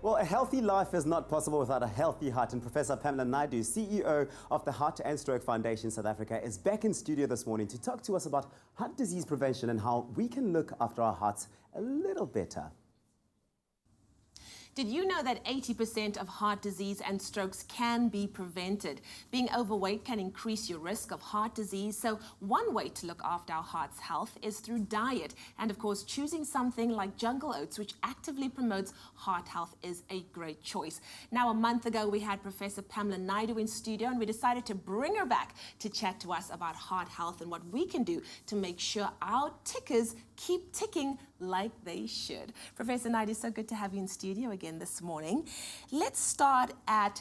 Well, a healthy life is not possible without a healthy heart, and Professor Pamela Naidoo, CEO of the Heart and Stroke Foundation South Africa, is back in studio this morning to talk to us about heart disease prevention and how we can look after our hearts a little better. Did you know that 80% of heart disease and strokes can be prevented? Being overweight can increase your risk of heart disease, so one way to look after our heart's health is through diet. And of course, choosing something like jungle oats, which actively promotes heart health, is a great choice. Now, a month ago, we had Professor Pamela Naidoo in studio, and we decided to bring her back to chat to us about heart health and what we can do to make sure our tickers keep ticking like they should. Professor Naidoo, so good to have you in studio again this morning. Let's start at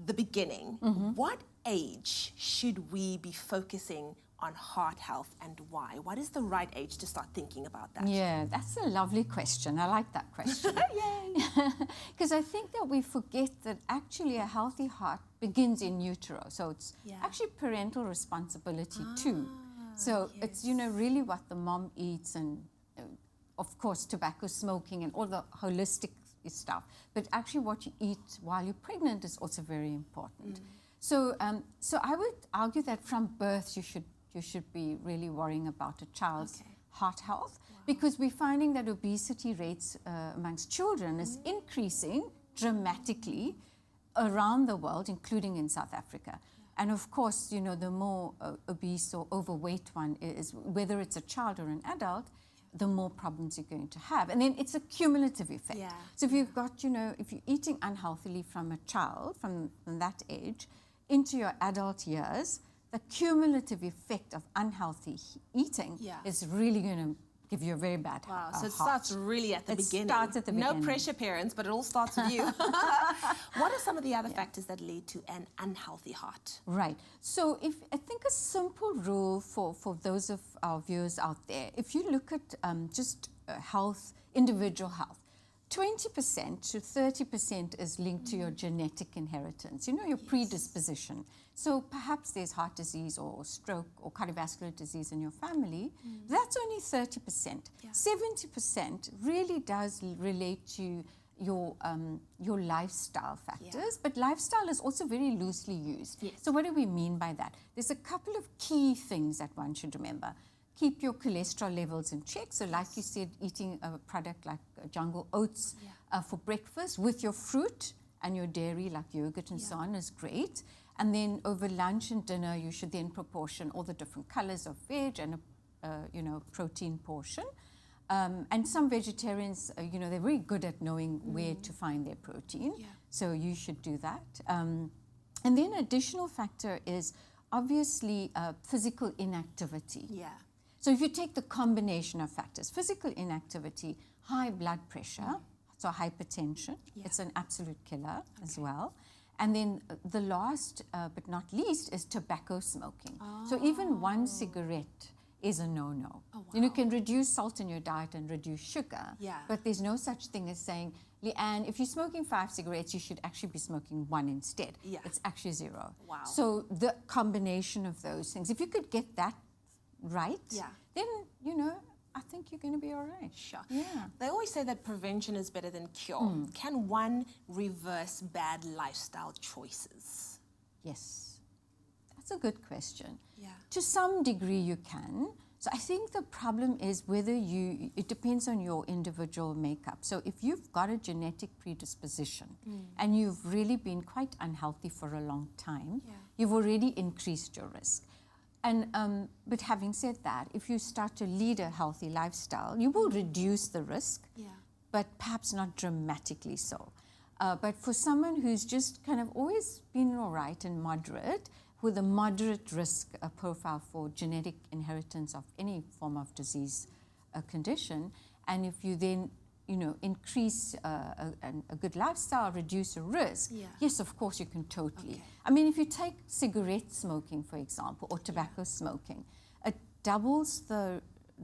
the beginning. What age should we be focusing on heart health and why? What is the right age to start thinking about that? Yeah, that's a lovely question. I like that question. Yay! Because I think that we forget that actually a healthy heart begins in utero. So it's actually parental responsibility too. So it's, you know, really what the mom eats and of course, tobacco, smoking, and all the holistic stuff. But actually what you eat while you're pregnant is also very important. So I would argue that from birth you should be really worrying about a child's heart health, because we're finding that obesity rates amongst children is increasing dramatically around the world, including in South Africa. And of course, you know, the more obese or overweight one is, whether it's a child or an adult, the more problems you're going to have. And then it's a cumulative effect. So if you've got, you know, if you're eating unhealthily from a child, from that age, into your adult years, the cumulative effect of unhealthy eating is really going to give you a very bad heart. So it starts really at the beginning. It starts at the beginning. No pressure, parents, but it all starts with you. What are some of the other factors that lead to an unhealthy heart? Right. So I think a simple rule for those of our viewers out there, if you look at just health, individual health, 20% to 30% is linked to your genetic inheritance, you know, your predisposition. So perhaps there's heart disease or stroke or cardiovascular disease in your family. That's only 30%. 70% really does relate to your lifestyle factors, but lifestyle is also very loosely used. So what do we mean by that? There's a couple of key things that one should remember. Keep your cholesterol levels in check. So like you said, eating a product like jungle oats for breakfast with your fruit and your dairy like yogurt and so on is great. And then over lunch and dinner, you should then proportion all the different colors of veg and a protein portion. And some vegetarians, you know, they're very good at knowing where to find their protein. So you should do that. And then an additional factor is obviously physical inactivity. So if you take the combination of factors, physical inactivity, high blood pressure, so hypertension, it's an absolute killer as well. And then the last but not least is tobacco smoking. So even one cigarette is a no-no. You know, you can reduce salt in your diet and reduce sugar, but there's no such thing as saying, Leanne, if you're smoking 5 cigarettes, you should actually be smoking 1 instead. It's actually 0. So the combination of those things, if you could get that right, then, you know, I think you're going to be all right. They always say that prevention is better than cure. Can one reverse bad lifestyle choices? Yes, that's a good question. To some degree you can. So I think the problem is whether it depends on your individual makeup. So if you've got a genetic predisposition and you've really been quite unhealthy for a long time, you've already increased your risk. And, but having said that, if you start to lead a healthy lifestyle, you will reduce the risk, but perhaps not dramatically so. But for someone who's just kind of always been all right and moderate, with a moderate risk profile for genetic inheritance of any form of disease condition, and if you then, you know, increase a good lifestyle, reduce a risk, yes, of course you can totally. I mean, if you take cigarette smoking, for example, or tobacco smoking, it doubles the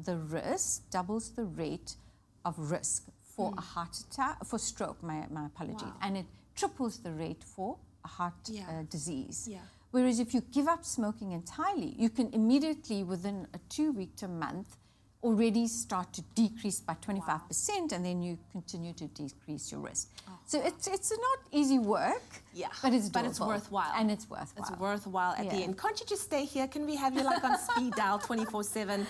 risk, doubles the rate of risk for a heart attack, for stroke, my apologies, and it triples the rate for a heart disease. Whereas if you give up smoking entirely, you can immediately, within a 2 week to a month, already start to decrease by 25%, and then you continue to decrease your risk. So it's not easy work, but it's doable. But it's worthwhile. And it's worthwhile. It's worthwhile at the end. Can't you just stay here? Can we have you like on speed dial 24/7?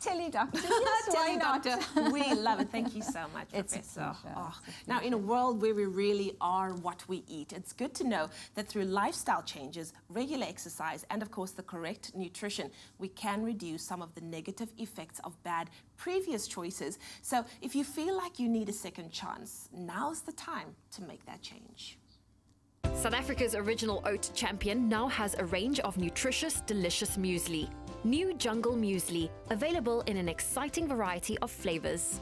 Tele doctor. Yes, why not? Doctor. We love it. Thank you so much, It's a Professor. pleasure. Now, in a world where we really are what we eat, it's good to know that through lifestyle changes, regular exercise, and of course the correct nutrition, we can reduce some of the negative effects of bad previous choices. So if you feel like you need a second chance, now's the time to make that change. South Africa's original oat champion now has a range of nutritious, delicious muesli. New Jungle Muesli, available in an exciting variety of flavors.